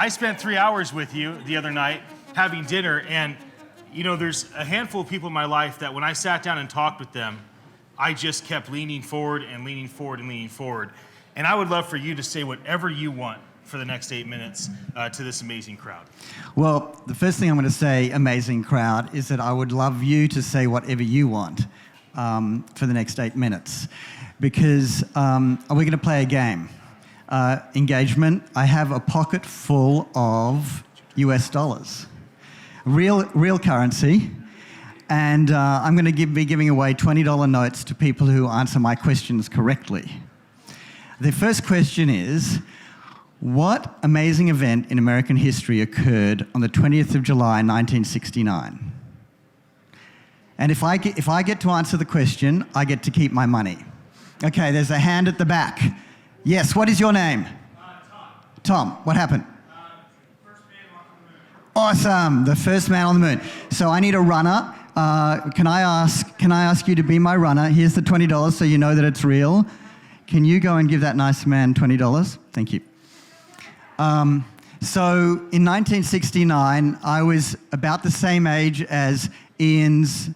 I spent 3 hours with you the other night having dinner, and you know, there's a handful of people in my life that when I sat down and talked with them, I just kept leaning forward and leaning forward and leaning forward. And I would love for you to say whatever you want for the next 8 minutes to this amazing crowd. Well, the first thing I'm going to say, amazing crowd, is that I would love you to say whatever you want for the next 8 minutes. Because we're going to play a game. Engagement. I have a pocket full of US dollars. Real currency. And I'm going to be giving away $20 notes to people who answer my questions correctly. The first question is, what amazing event in American history occurred on the 20th of July, 1969? And if I get to answer the question, I get to keep my money. Okay, there's a hand at the back. Yes, what is your name? Tom. Tom, what happened? First man off the moon. Awesome, the first man on the moon. So I need a runner. Can I ask you to be my runner? Here's the $20 so you know that it's real. Can you go and give that nice man $20? Thank you. So in 1969, I was about the same age as Ian's,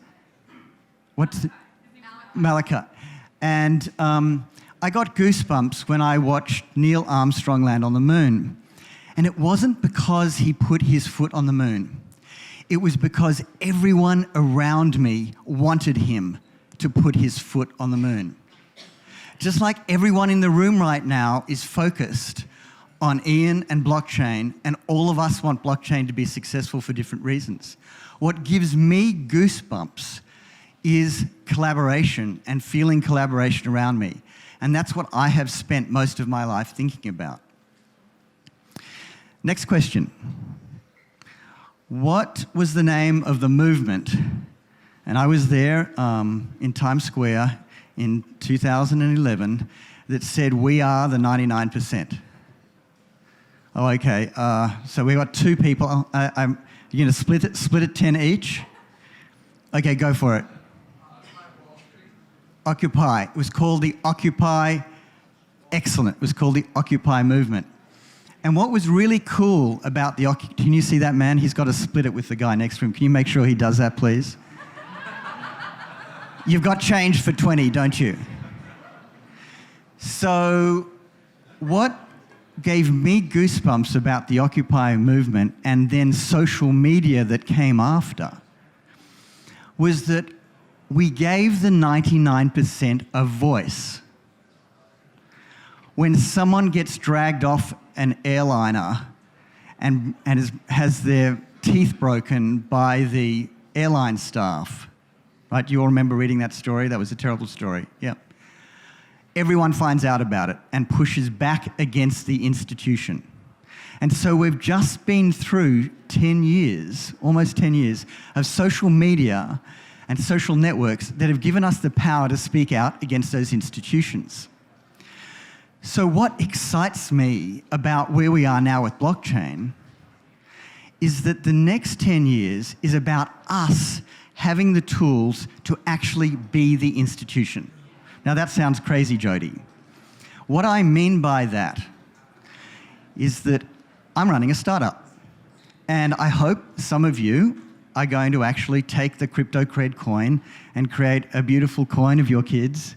Malika. And I got goosebumps when I watched Neil Armstrong land on the moon. And it wasn't because he put his foot on the moon. It was because everyone around me wanted him to put his foot on the moon. Just like everyone in the room right now is focused on Ian and blockchain, and all of us want blockchain to be successful for different reasons. What gives me goosebumps is collaboration and feeling collaboration around me. And that's what I have spent most of my life thinking about. Next question. What was the name of the movement? And I was there in Times Square in 2011 that said, "We are the 99%. Oh, okay. So we got two people. You're going to split it 10 each? Okay, go for it. Occupy. It was called the Occupy. Excellent. It was called the Occupy movement. And what was really cool about the Occupy... Can you see that man? He's got to split it with the guy next to him. Can you make sure he does that, please? You've got change for 20, don't you? So what gave me goosebumps about the Occupy movement and then social media that came after was that we gave the 99% a voice. When someone gets dragged off an airliner and has their teeth broken by the airline staff, right? You all remember reading that story? That was a terrible story. Yeah. Everyone finds out about it and pushes back against the institution. And so we've just been through 10 years, almost 10 years, of social media and social networks that have given us the power to speak out against those institutions. So what excites me about where we are now with blockchain is that the next 10 years is about us having the tools to actually be the institution. Now that sounds crazy, Jodee. What I mean by that is that I'm running a startup. And I hope some of you are going to actually take the crypto cred coin and create a beautiful coin of your kids.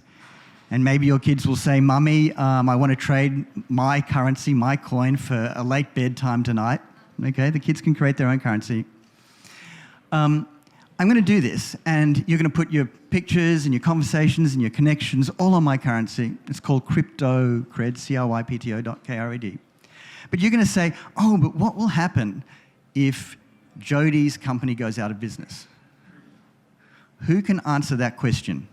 And maybe your kids will say, "Mummy, I want to trade my currency, my coin, for a late bedtime tonight." Okay, the kids can create their own currency. I'm going to do this, and you're going to put your pictures and your conversations and your connections all on my currency. It's called Crypto Cred, CRYPTO.KRED. But you're going to say, "Oh, but what will happen if Jodee's company goes out of business?" Who can answer that question?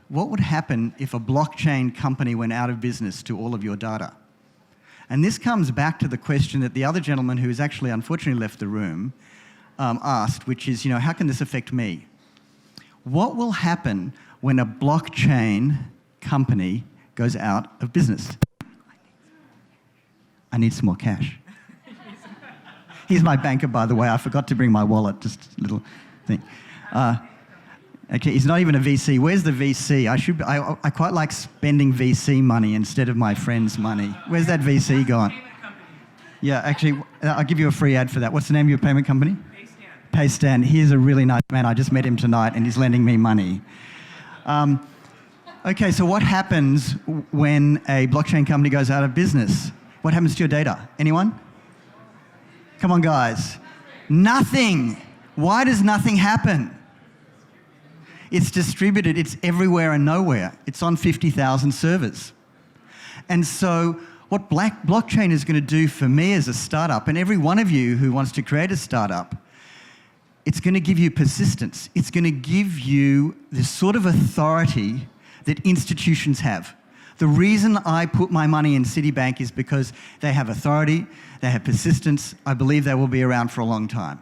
What would happen if a blockchain company went out of business to all of your data? And this comes back to the question that the other gentleman, who has actually unfortunately left the room, asked, which is, how can this affect me? What will happen when a blockchain company goes out of business? I need some more cash. He's my banker, by the way. I forgot to bring my wallet, just a little thing. Okay, he's not even a VC. Where's the VC? I quite like spending VC money instead of my friend's money. Where's that VC gone? Yeah, actually, I'll give you a free ad for that. What's the name of your payment company? Paystan. He's a really nice man. I just met him tonight and he's lending me money. Okay, so what happens when a blockchain company goes out of business? What happens to your data? Anyone? Come on, guys. Nothing. Why does nothing happen? It's distributed. It's everywhere and nowhere. It's on 50,000 servers. And so what blockchain is going to do for me as a startup, and every one of you who wants to create a startup, it's going to give you persistence. It's going to give you the sort of authority that institutions have. The reason I put my money in Citibank is because they have authority, they have persistence. I believe they will be around for a long time.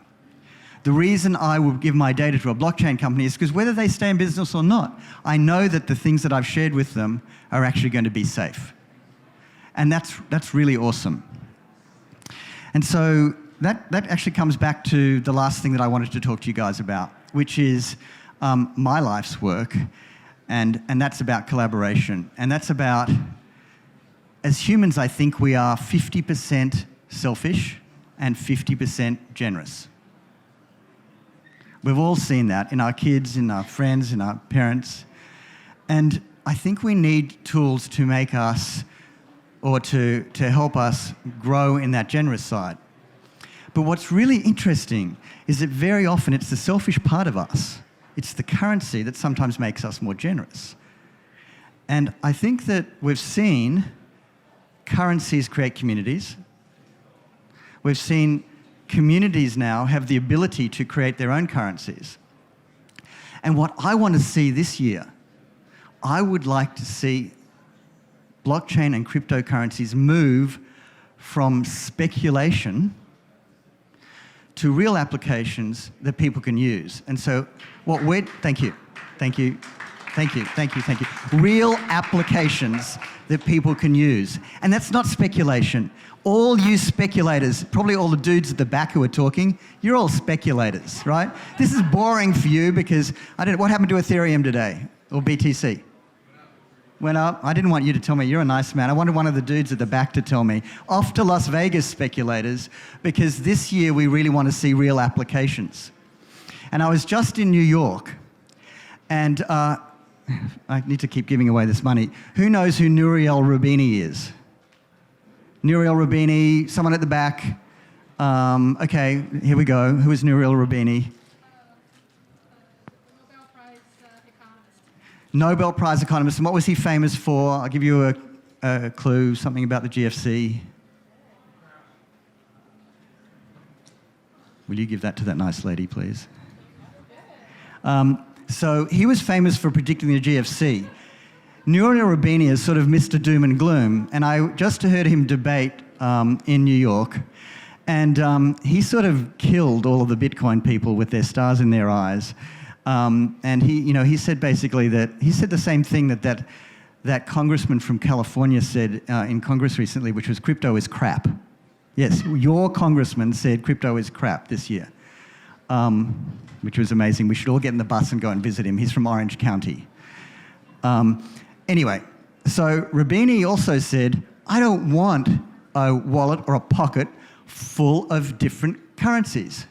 The reason I will give my data to a blockchain company is because whether they stay in business or not, I know that the things that I've shared with them are actually going to be safe. And that's really awesome. And so that actually comes back to the last thing that I wanted to talk to you guys about, which is my life's work, and that's about collaboration. And that's about, as humans, I think we are 50% selfish and 50% generous. We've all seen that in our kids, in our friends, in our parents. And I think we need tools to make us, or to help us grow in that generous side. But what's really interesting is that very often it's the selfish part of us. It's the currency that sometimes makes us more generous. And I think that we've seen currencies create communities. We've seen communities now have the ability to create their own currencies. And what I want to see this year, I would like to see blockchain and cryptocurrencies move from speculation to real applications that people can use. And so thank you. Real applications that people can use. And that's not speculation. All you speculators, probably all the dudes at the back who are talking, you're all speculators, right? This is boring for you because, what happened to Ethereum today? Or BTC? Went up. I didn't want you to tell me. You're a nice man. I wanted one of the dudes at the back to tell me. Off to Las Vegas, speculators, because this year we really want to see real applications. And I was just in New York, and I need to keep giving away this money. Who knows who Nouriel Roubini is? Nouriel Roubini, someone at the back. Okay, here we go. Who is Nouriel Roubini? Nobel Prize economist. And what was he famous for? I'll give you a clue, something about the GFC. Will you give that to that nice lady, please? So he was famous for predicting the GFC. Nouriel Roubini is sort of Mr. Doom and Gloom, and I just heard him debate in New York, and he sort of killed all of the Bitcoin people with their stars in their eyes. And he said basically he said the same thing that congressman from California said in Congress recently, which was crypto is crap. Yes, your congressman said crypto is crap this year, which was amazing. We should all get in the bus and go and visit him. He's from Orange County. Anyway, so Roubini also said, I don't want a wallet or a pocket full of different currencies,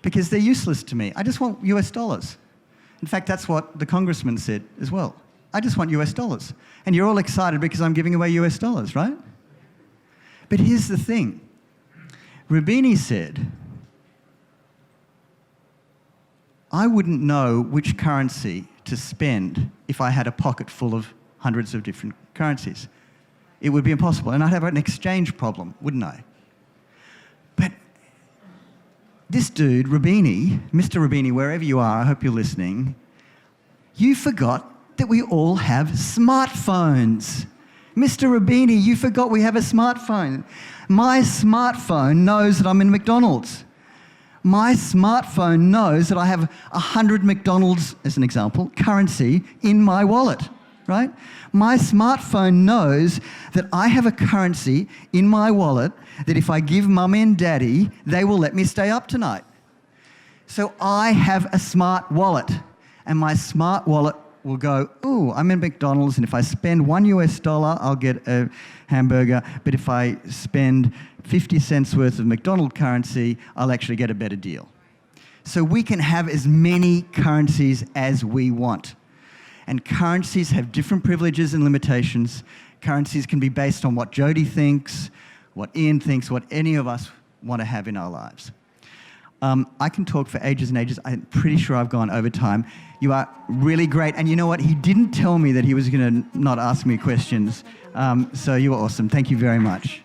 because they're useless to me. I just want US dollars. In fact, that's what the congressman said as well. I just want US dollars. And you're all excited because I'm giving away US dollars, right? But here's the thing. Roubini said, I wouldn't know which currency to spend if I had a pocket full of hundreds of different currencies. It would be impossible. And I'd have an exchange problem, wouldn't I? But this dude, Roubini, Mr. Roubini, wherever you are, I hope you're listening, you forgot that we all have smartphones. Mr. Roubini, you forgot we have a smartphone. My smartphone knows that I'm in McDonald's. My smartphone knows that I have 100 McDonald's, as an example, currency in my wallet, right? My smartphone knows that I have a currency in my wallet that if I give mummy and daddy, they will let me stay up tonight. So I have a smart wallet, and my smart wallet will go, ooh, I'm in McDonald's, and if I spend $1, I'll get a hamburger, but if I spend 50 cents worth of McDonald currency, I'll actually get a better deal. So we can have as many currencies as we want. And currencies have different privileges and limitations. Currencies can be based on what Jodee thinks, what Ian thinks, what any of us want to have in our lives. I can talk for ages and ages. I'm pretty sure I've gone over time. You are really great. And you know what? He didn't tell me that he was going to not ask me questions. So you were awesome. Thank you very much.